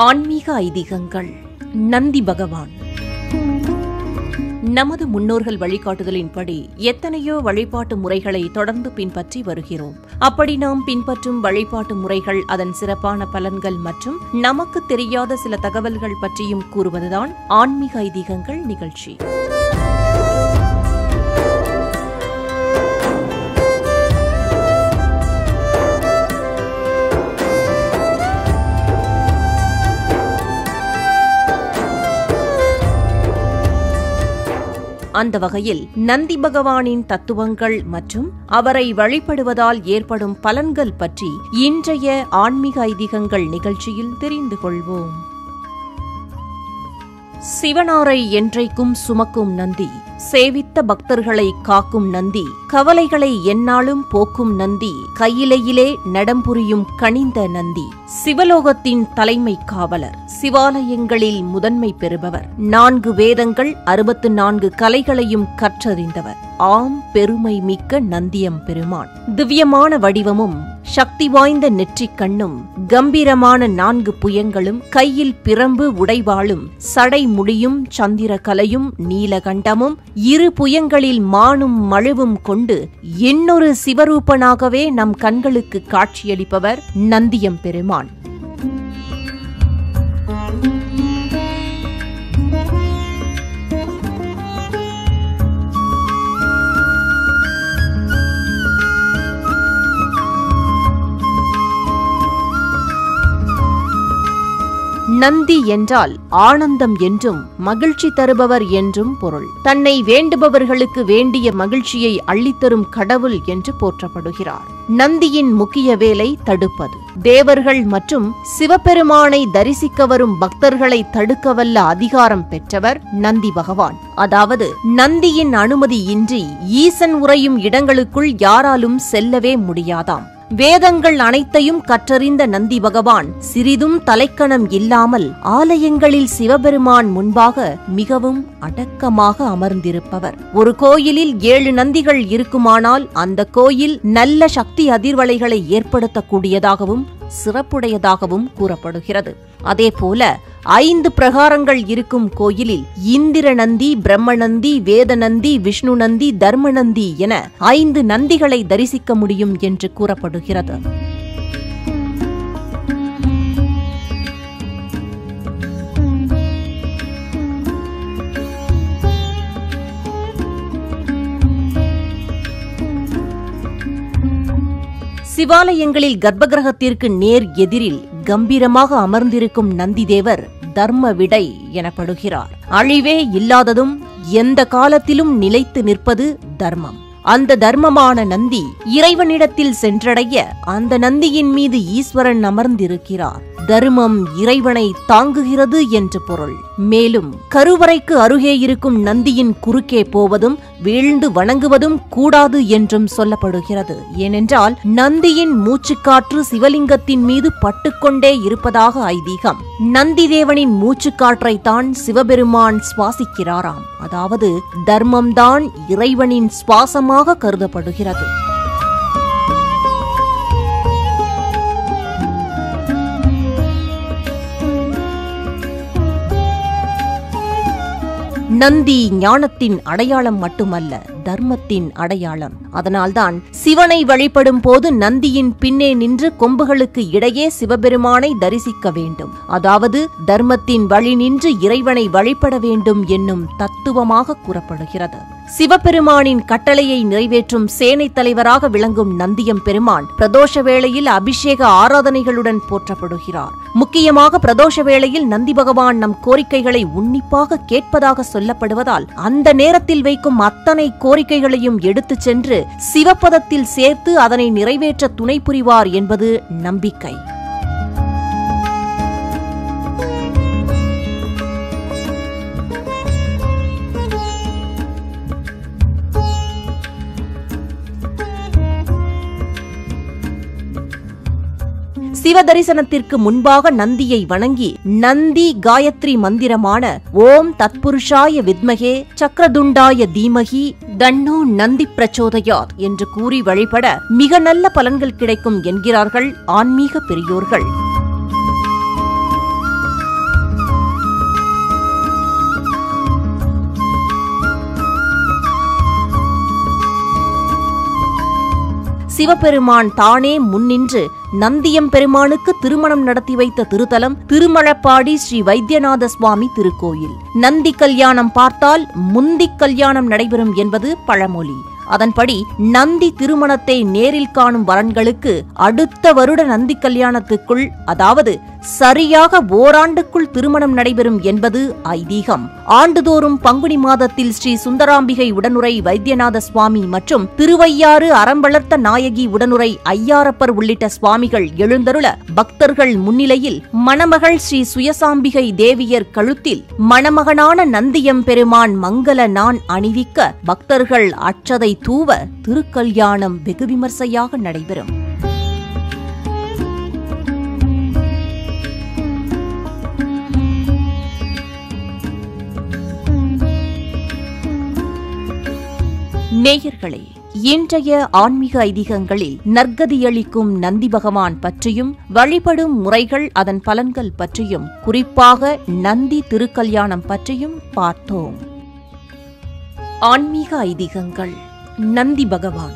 ஆன்மீக ஐதீகங்கள். நந்தி பகவான். நமது முன்னோர்கள் வழிகாட்டுதலின்படி எத்தனையோ வழிபாட்டு முறைகளை தொடர்ந்து பின்பற்றி வருகிறோம். அப்படி நாம் பின்பற்றும் வழிபாட்டு முறைகள், அதன் சிறப்பான பலன்கள் மற்றும் நமக்கு தெரியாத சில தகவல்கள் பற்றியும் கூறுவதுதான் ஆன்மீக ஐதீகங்கள் நிகழ்ச்சி. அந்த வகையில் நந்தி பகவானின் தத்துவங்கள் மற்றும் அவரை வழிபடுவதால் ஏற்படும் பலன்கள் பற்றி இன்றைய ஆன்மீக ஐதீகங்கள் நிகழ்ச்சியில் தெரிந்து கொள்வோம். சிவனாரை என்றைக்கும் சுமக்கும் நந்தி, சேவித்த பக்தர்களை காக்கும் நந்தி, கவலைகளை எந்நாளும் போக்கும் நந்தி, கையிலையிலே நடம்புரியும் கனிந்த நந்தி, சிவலோகத்தின் தலைமை காவலர், சிவாலயங்களில் முதன்மை பெறுபவர், 4 வேதங்கள் 64 கலைகளையும் கற்றறிந்தவர், ஆம் பெருமை மிக்க நந்தியம் பெருமான். திவ்யமான வடிவமும் சக்தி வாய்ந்த நெற்றிக் கண்ணும், கம்பீரமான 4 புயங்களும், கையில் பிரம்பு உடைவாளும், சடை முடியும், சந்திர கலையும், நீலகண்டமும், 2 புயங்களில் மானும் மழுவும் கொண்டு இன்னொரு சிவரூபனாகவே நம் கண்களுக்கு காட்சியளிப்பவர் நந்தியம் பெருமான். நந்தி என்றால் ஆனந்தம் என்றும் மகிழ்ச்சி தருபவர் என்றும் பொருள். தன்னை வேண்டுபவர்களுக்கு வேண்டிய மகிழ்ச்சியை அள்ளித்தரும் கடவுள் என்று போற்றப்படுகிறார். நந்தியின் முக்கிய வேலை தடுப்பது. தேவர்கள் மற்றும் சிவபெருமானை தரிசிக்க வரும் பக்தர்களை தடுக்கவல்ல அதிகாரம் பெற்றவர் நந்தி பகவான். அதாவது நந்தியின் அனுமதியின்றி ஈசன் உறையும் இடங்களுக்குள் யாராலும் செல்லவே முடியாதாம். வேதங்கள் அனைத்தையும் கற்றறிந்த நந்தி பகவான் சிறிதும் தலைக்கணம் இல்லாமல் ஆலயங்களில் சிவபெருமான் முன்பாக மிகவும் அடக்கமாக அமர்ந்திருப்பவர். ஒரு கோயிலில் 7 நந்திகள் இருக்குமானால் அந்த கோயில் நல்ல சக்தி அதிர்வலைகளை ஏற்படுத்தக்கூடியதாகவும் சிறப்புடையதாகவும் கூறப்படுகிறது. அதேபோல 5 பிரகாரங்கள் இருக்கும் கோயிலில் இந்திர நந்தி, பிரம்மநந்தி, வேதநந்தி, விஷ்ணு நந்தி, தர்மநந்தி என 5 நந்திகளை தரிசிக்க முடியும் என்று கூறப்படுகிறது. சிவாலயங்களில் கர்ப்பகிரகத்திற்கு நேர் எதிரில் கம்பீரமாக அமர்ந்திருக்கும் நந்திதேவர் தர்ம விடை எனப்படுகிறார். அழிவே இல்லாததும் எந்த காலத்திலும் நிலைத்து நிற்பது தர்மம். அந்த தர்மமான நந்தி இறைவனிடத்தில் சென்றடைய அந்த நந்தியின் மீது ஈஸ்வரன் அமர்ந்திருக்கிறார். தர்மம் இறைவனை தாங்குகிறது என்று பொருள். மேலும் கருவறைக்கு அருகே இருக்கும் நந்தியின் குறுக்கே போவதும் வீழ்ந்து வணங்குவதும் கூடாது என்றும் சொல்லப்படுகிறது. ஏனென்றால் நந்தியின் மூச்சுக்காற்று சிவலிங்கத்தின் மீது பட்டுக்கொண்டே இருப்பதாக ஐதீகம். நந்திதேவனின் மூச்சுக்காற்றைத்தான் சிவபெருமான் சுவாசிக்கிறாராம். அதாவது தர்மம்தான் இறைவனின் சுவாசமாக கருதப்படுகிறது. நந்தி ஞானத்தின் அடையாளம் மட்டுமல்ல, தர்மத்தின் அடையாளம். அதனால்தான் சிவனை வழிபடும் போது நந்தியின் பின்னே நின்று கொம்புகளுக்கு இடையே சிவபெருமானை தரிசிக்க வேண்டும். அதாவது தர்மத்தின் வழி நின்று இறைவனை வழிபட வேண்டும் என்னும் தத்துவமாக கூறப்படுகிறது. சிவபெருமானின் கட்டளையை நிறைவேற்றும் சேனை தலைவராக விளங்கும் நந்தியம் பெருமான் பிரதோஷ வேளையில் அபிஷேக ஆராதனைகளுடன் போற்றப்படுகிறார். முக்கியமாக பிரதோஷ வேளையில் நந்தி பகவான் நம் கோரிக்கைகளை உன்னிப்பாக கேட்பதாக சொல்லப்படுவதால் அந்த நேரத்தில் வைக்கும் அத்தனை கோரிக்கைகளையும் எடுத்துச் சென்று சிவபதத்தில் சேர்த்து அதனை நிறைவேற்ற துணை புரிவார் என்பது நம்பிக்கை. சிவ தரிசனத்திற்கு முன்பாக நந்தியை வணங்கி நந்தி காயத்ரி மந்திரமான ஓம் தத்புருஷாய வித்மகே சக்ரதுண்டாய தீமகி தன்னோ நந்தி பிரச்சோதயாத் என்று கூறி வழிபட மிக நல்ல பலன்கள் கிடைக்கும் என்கிறார்கள் ஆன்மீக பெரியோர்கள். சிவபெருமான் தானே முன்னின்று நந்தியம்பெருமானுக்கு திருமணம் நடத்தி வைத்த திருத்தலம் திருமழப்பாடி ஸ்ரீ வைத்தியநாத சுவாமி திருக்கோயில். நந்தி கல்யாணம் பார்த்தால் முந்திக் கல்யாணம் நடைபெறும் என்பது பழமொழி. அதன்படி நந்தி திருமணத்தை நேரில் காணும் வரன்களுக்கு அடுத்த வருட நந்தி கல்யாணத்துக்குள், அதாவது சரியாக ஓராண்டுக்குள் திருமணம் நடைபெறும் என்பது ஐதீகம். ஆண்டுதோறும் பங்குனி மாதத்தில் ஸ்ரீ சுந்தராம்பிகை உடனுரை வைத்தியநாத சுவாமி மற்றும் திருவையாறு அறம்பளர்த்த நாயகி உடனுரை ஐயாரப்பர் உள்ளிட்ட சுவாமிகள் எழுந்தருள பக்தர்கள் முன்னிலையில் மணமகள் ஸ்ரீ சுயசாம்பிகை தேவியர் கழுத்தில் மணமகனான நந்தியம்பெருமான் மங்கள நான் அணிவிக்க பக்தர்கள் அட்சதை தூவ திருக்கல்யாணம் வெகு விமர்சையாக நடைபெறும். நேயர்களே, இன்றைய ஆன்மீக ஐதீகங்களில் நற்கதியளிக்கும் நந்தி பகவான் பற்றியும் வழிபடும் முறைகள், அதன் பலன்கள் பற்றியும், குறிப்பாக நந்தி திருக்கல்யாணம் பற்றியும் பார்த்தோம். ஆன்மீக ஐதீகங்கள். நந்தி பகவான்